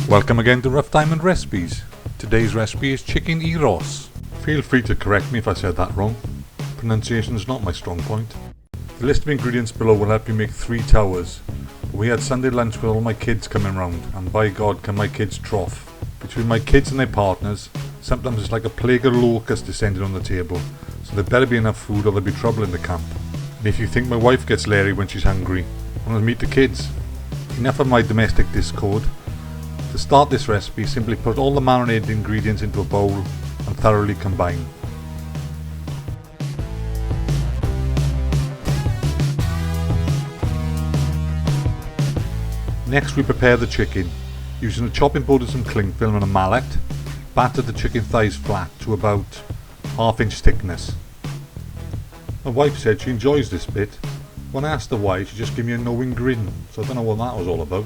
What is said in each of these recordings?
Welcome again to Rough Diamond Recipes. Today's recipe is Chicken Gyros. Feel free to correct me if I said that wrong. Pronunciation is not my strong point. The list of ingredients below will help you make 3 towers. We had Sunday lunch with all my kids coming round, and by God can my kids trough. Between my kids and their partners, sometimes it's like a plague of locusts descending on the table, so there better be enough food or there'll be trouble in the camp. And if you think my wife gets leery when she's hungry, why not meet the kids? Enough of my domestic discord. To start this recipe, simply put all the marinated ingredients into a bowl and thoroughly combine. Next we prepare the chicken. Using a chopping board and some cling film and a mallet, batter the chicken thighs flat to about 1/2 inch thickness. My wife said she enjoys this bit. When I asked her why, she just gave me a knowing grin, so I don't know what that was all about.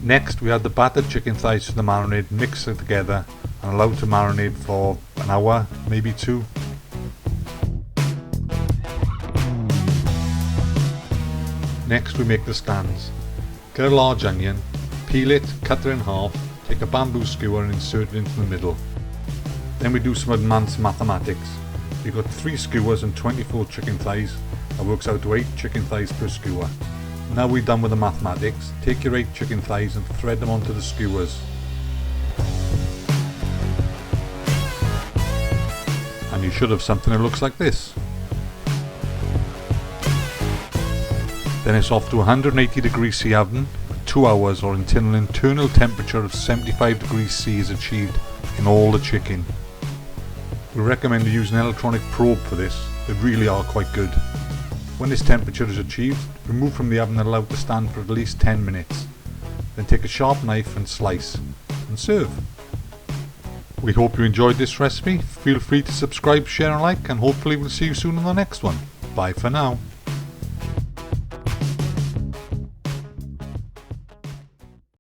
Next we add the battered chicken thighs to the marinade, mix it together and allow it to marinate for an hour, maybe 2. Next we make the stands. Get a large onion, peel it, cut it in half, take a bamboo skewer and insert it into the middle. Then we do some advanced mathematics. We've got 3 skewers and 24 chicken thighs. That works out to 8 chicken thighs per skewer. Now we're done with the mathematics, take your 8 chicken thighs and thread them onto the skewers. And you should have something that looks like this. Then it's off to 180 degrees C oven for 2 hours or until an internal temperature of 75 degrees C is achieved in all the chicken. We recommend to use an electronic probe for this, they really are quite good. When this temperature is achieved, remove from the oven and allow it to stand for at least 10 minutes. Then take a sharp knife and slice, and serve. We hope you enjoyed this recipe. Feel free to subscribe, share and like, and hopefully we'll see you soon on the next one. Bye for now.